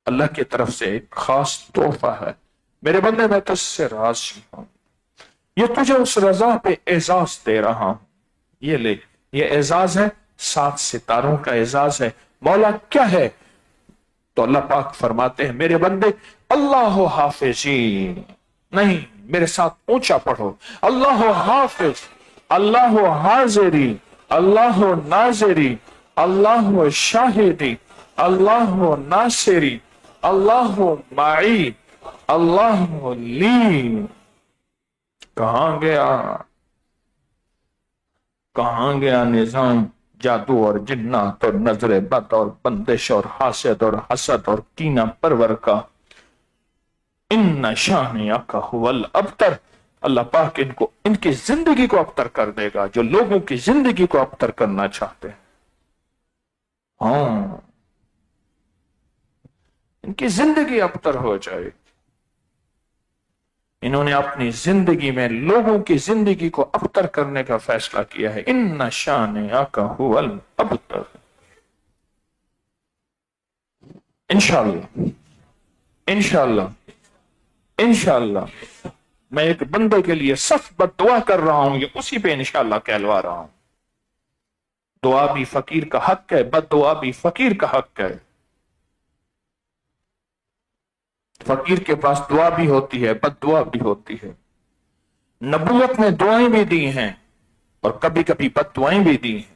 اللہ کی طرف سے ایک خاص تحفہ ہے. میرے بندے میں تجھ سے راضی ہوں، یہ تجھے اس رضا پہ اعزاز دے رہا ہوں. یہ لے، یہ اعزاز ہے، 7 ستاروں کا اعزاز ہے. مولا کیا ہے؟ تو اللہ پاک فرماتے ہیں میرے بندے اللہ حافظی. نہیں، میرے ساتھ اونچا پڑھو. اللہ حافظ، اللہ حاضری، اللہ ناظری، اللہ شاہدی، اللہ ناصری، اللہ معی، اللہ لی. کہاں گیا، کہاں گیا نظام جادو اور جنات اور نظر بد اور بندش اور حاسد اور حسد اور کینہ پرور کا؟ ان شانئک ھو الابتر. اللہ پاک ان کی زندگی کو ابتر کر دے گا جو لوگوں کی زندگی کو ابتر کرنا چاہتے ہیں. ہاں، ان کی زندگی ابتر ہو جائے. انہوں نے اپنی زندگی میں لوگوں کی زندگی کو ابتر کرنے کا فیصلہ کیا ہے. ان شانئک ھو الابتر. انشاءاللہ، انشاءاللہ، انشاءاللہ. میں ایک بندے کے لیے سخت بد دعا کر رہا ہوں، یہ اسی پہ انشاءاللہ کہلوا رہا ہوں. دعا بھی فقیر کا حق ہے، بد دعا بھی فقیر کا حق ہے. فقیر کے پاس دعا بھی ہوتی ہے، بد دعا بھی ہوتی ہے. نبوت نے دعائیں بھی دی ہیں اور کبھی کبھی بد دعائیں بھی دی ہیں.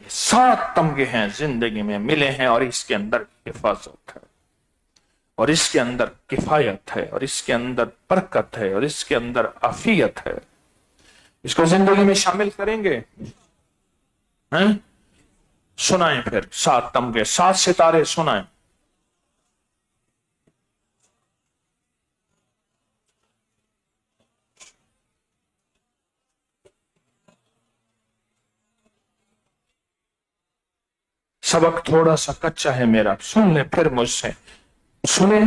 یہ 7 تمغے ہیں زندگی میں ملے ہیں، اور اس کے اندر حفاظت ہے، اور اس کے اندر کفایت ہے، اور اس کے اندر برکت ہے، اور اس کے اندر عافیت ہے. اس کو زندگی میں شامل کریں گے؟ سنائیں پھر 7 تمغے، 7 ستارے سنائیں. سبق تھوڑا سا کچا ہے میرا، سن لیں پھر مجھ سے، سنیں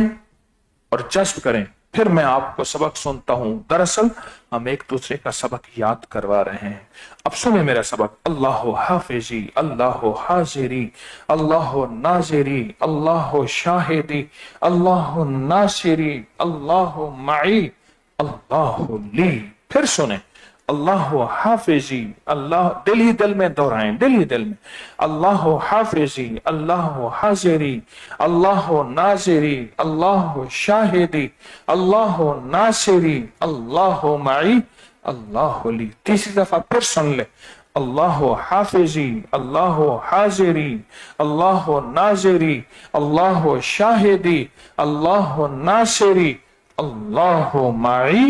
اور جذب کریں. پھر میں آپ کو سبق سنتا ہوں. دراصل ہم ایک دوسرے کا سبق یاد کروا رہے ہیں. اب سنیں میرا سبق. اللہ حافظی، اللہ حاضری، اللہ ناظری، اللہ شاہدی، اللہ ناصری، اللہ معی، اللہ لی. پھر سنیں. اللہ حافظی، اللہ دل ہی دل میں دہرائیں، دل ہی دل میں. اللہ حافظی، اللہ حاضری، اللہ ناظری، اللہ شاہدی، اللہ ناصری، اللہ معی، اللہ لی. تیسری دفعہ پھر سن لے. اللہ حافظی، اللہ حاضری، اللہ ناظری، اللہ شاہدی، اللہ ناصری، اللہ معی،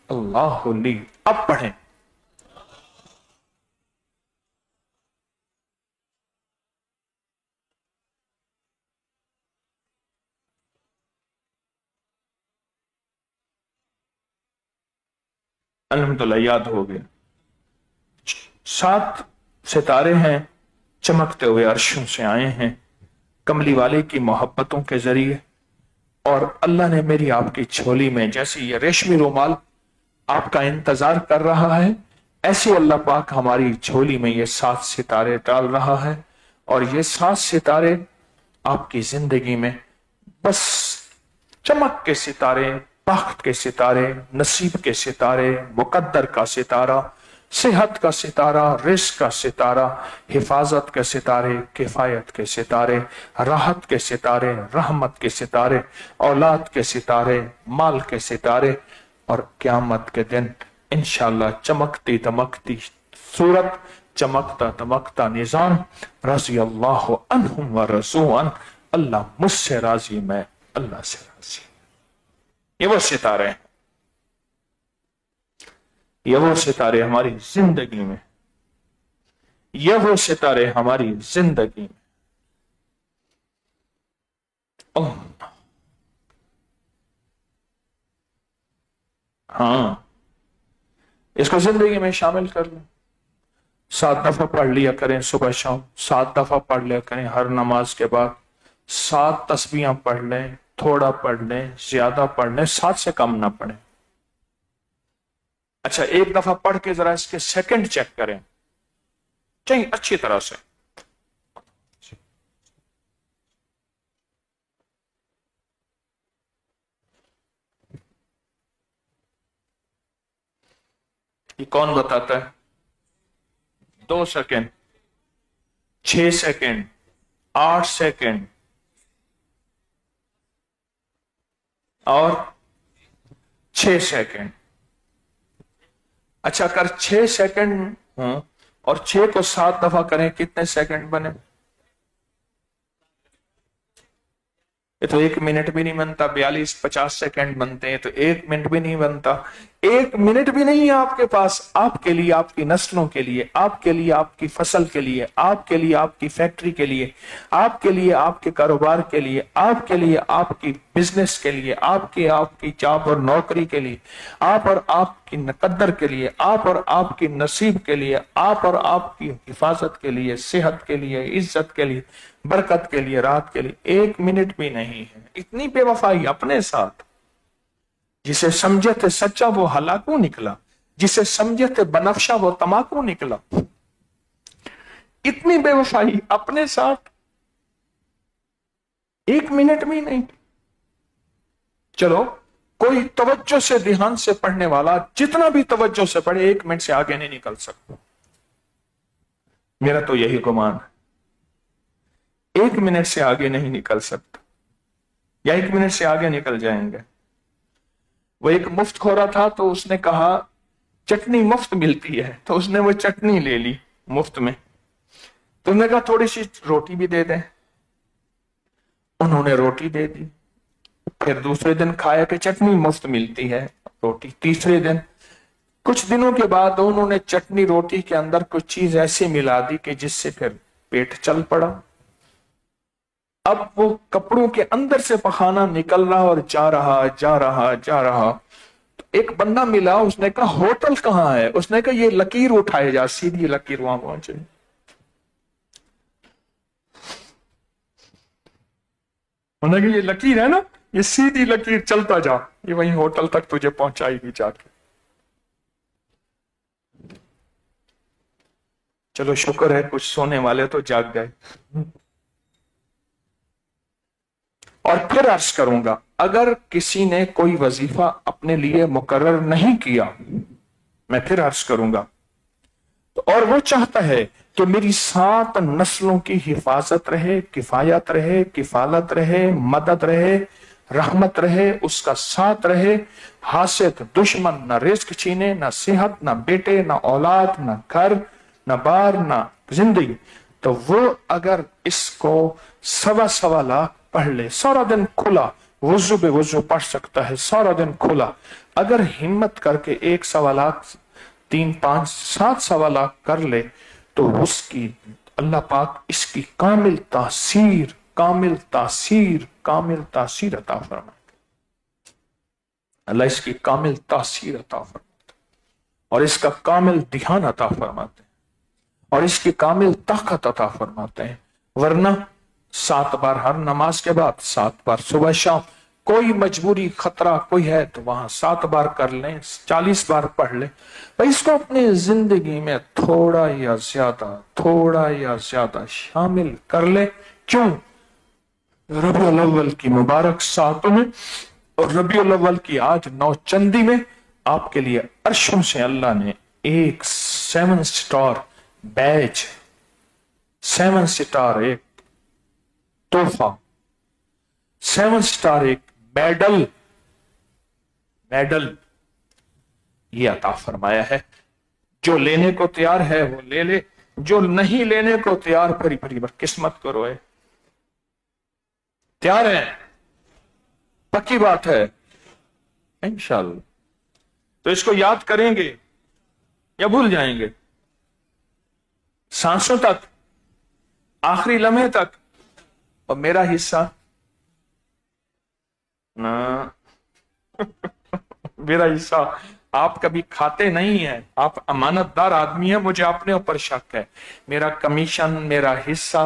اللہ لی. اب پڑھیں. الحمدللہ یاد ہو گیا. 7 ستارے ہیں، چمکتے ہوئے عرشوں سے آئے ہیں کملی والے کی محبتوں کے ذریعے. اور اللہ نے میری آپ کی جھولی میں جیسے یہ ریشمی رومال آپ کا انتظار کر رہا ہے، ایسے اللہ پاک ہماری جھولی میں یہ 7 ستارے ڈال رہا ہے. اور یہ 7 ستارے آپ کی زندگی میں بس چمک کے ستارے، بخت کے ستارے، نصیب کے ستارے، مقدر کا ستارہ، صحت کا ستارہ، رزق کا ستارہ، حفاظت کے ستارے، کفایت کے ستارے، راحت کے ستارے، رحمت کے ستارے، اولاد کے ستارے، مال کے ستارے، اور قیامت کے دن انشاءاللہ چمکتی دمکتی صورت، چمکتا دمکتا نظام. رضی اللہ عنہم ورضوا عنہ. اللہ مجھ سے راضی، میں اللہ سے راضی. یہ وہ ستارے ہیں، یہ وہ ستارے ہماری زندگی میں، یہ وہ ستارے ہماری زندگی میں. ہاں، اس کو زندگی میں شامل کر لیں. 7 دفعہ پڑھ لیا کریں صبح شام، 7 دفعہ پڑھ لیا کریں ہر نماز کے بعد. 7 تسبیحاں پڑھ لیں، تھوڑا پڑھ لیں، زیادہ پڑھ لیں، 7 سے کم نہ پڑھیں. اچھا، ایک دفعہ پڑھ کے ذرا اس کے سیکنڈ چیک کریں چاہیے اچھی طرح سے. ये कौन बताता है? 2 सेकंड, 6 सेकंड, 8 सेकंड और 6 सेकंड। अच्छा, अगर 6 सेकंड हो और 6 को 7 दफा करें, कितने सेकंड बने? ये तो 1 मिनट भी नहीं बनता, 42-50 सेकंड बनते हैं, तो 1 मिनट भी नहीं बनता। 1 मिनट भी नहीं है आपके पास, आपके लिए, आपकी नस्लों के लिए, आपके लिए, आपकी फसल के लिए, आपके लिए, आपकी फैक्ट्री के लिए, आपके लिए, आपके कारोबार के लिए, आपके लिए, आपकी बिजनेस के लिए, आपकी जॉब और नौकरी के लिए, आप और आपकी नकद्दर के लिए, आप और आपकी नसीब के लिए, आप और आपकी हिफाजत के लिए, सेहत के लिए, इज्जत के लिए, बरकत के लिए, राहत के लिए 1 मिनट भी नहीं है। इतनी बेवफाई अपने साथ। जिसे समझे थे सच्चा वो हलाकू निकला, जिसे समझे थे बनफशा वो तमाकू निकला। इतनी बेवफाई अपने साथ, 1 मिनट भी नहीं। चलो, कोई तवज्जो से, ध्यान से पढ़ने वाला जितना भी तवज्जो से पढ़े 1 मिनट से आगे नहीं निकल सकता। मेरा तो यही गुमान है, 1 मिनट से आगे नहीं निकल सकता, या 1 मिनट से आगे निकल जाएंगे। वो एक मुफ्त खोरा था, तो उसने कहा चटनी मुफ्त मिलती है, तो उसने वो चटनी ले ली मुफ्त में। तो उसने कहा थोड़ी सी रोटी भी दे दें, उन्होंने रोटी दे दी। फिर दूसरे दिन खाया कि चटनी मुफ्त मिलती है, रोटी। तीसरे दिन, कुछ दिनों के बाद उन्होंने चटनी रोटी के अंदर कुछ चीज ऐसी मिला दी कि जिससे फिर पेट चल पड़ा। अब वो कपड़ों के अंदर से पखाना निकल रहा और जा रहा, जा रहा, जा रहा। तो एक बंदा मिला, उसने कहा होटल कहाँ है? उसने कहा ये लकीर उठाए जा, सीधी लकीर वहां पहुंचे। उन्होंने कहा ये लकीर है ना, ये सीधी लकीर चलता जा, ये वहीं होटल तक तुझे पहुंचाएगी जाके। चलो शुक्र है कुछ सोने वाले तो जाग गए। और फिर अर्ज करूंगा, अगर किसी ने कोई वजीफा अपने लिए मुकर्रर नहीं किया, मैं फिर अर्ज करूंगा, तो और वो चाहता है कि मेरी 7 नस्लों की हिफाजत रहे, किफायत रहे, किफालत रहे, मदद रहे, रहमत रहे, उसका साथ रहे, हासिद दुश्मन न रिस्क छीने, न सेहत, न बेटे, न औलाद, न घर, न बार, न जिंदगी, तो वो अगर इसको 1.25 लाख पढ़ ले, सारा दिन खुला वुजू बे वुजू पढ़ सकता है, सारा दिन खुला। अगर हिम्मत करके 1.25 लाख, 3, 5, 7 1.25 लाख कर ले, तो उसकी अल्लाह पाक इसकी कामिल तासीर, कामिल तासीर, कामिल तासीर अता फरमाते। अल्लाह इसकी कामिल तासीर अता फरमाते और इसका कामिल ध्यान अता फरमाते और इसकी कामिल ताकत अता फरमाते हैं। वरना 7 बार हर नमाज के बाद, 7 बार सुबह शाम, कोई मजबूरी खतरा कोई है तो वहां 7 बार कर लें, 40 बार पढ़ लें। भाई इसको अपनी जिंदगी में थोड़ा या ज्यादा शामिल कर ले। क्यों? रबीउल अव्वल की मुबारक सातों में और रबीउल अव्वल की आज 9 चंदी में आपके लिए अर्शों से अल्लाह ने एक 7 स्टार बैच, 7 स्टार एक तोहफा, 7 स्टार एक मेडल ये अता फरमाया है। जो लेने को तैयार है वो ले ले, जो नहीं लेने को तैयार, भरी भरी किस्मत को रोए। तैयार है? पक्की बात है इंशाअल्लाह। तो इसको याद करेंगे या भूल जाएंगे? सांसों तक, आखिरी लम्हे तक। और मेरा हिस्सा ना मेरा हिस्सा आप कभी खाते नहीं है, आप अमानतदार आदमी है, मुझे अपने ऊपर शक है। मेरा कमीशन, मेरा हिस्सा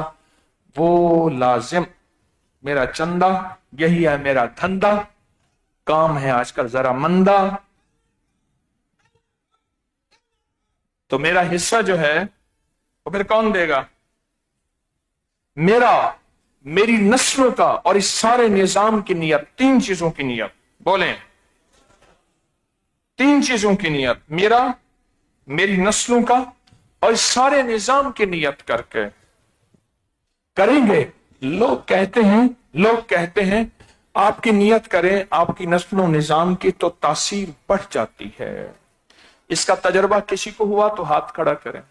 वो लाजिम, मेरा चंदा यही है मेरा धंधा। काम है आजकल जरा मंदा, तो मेरा हिस्सा जो है वो फिर कौन देगा? मेरी नस्लों का और इस सारे निजाम की नियत, 3 चीजों की नियत, बोलें 3 चीजों की नियत। मेरा, मेरी नस्लों का और इस सारे निजाम की नियत करके करेंगे। लोग कहते हैं आपकी नियत करें आपकी नस्लों निजाम की तो तासीर बढ़ जाती है। इसका तजर्बा किसी को हुआ तो हाथ खड़ा करें।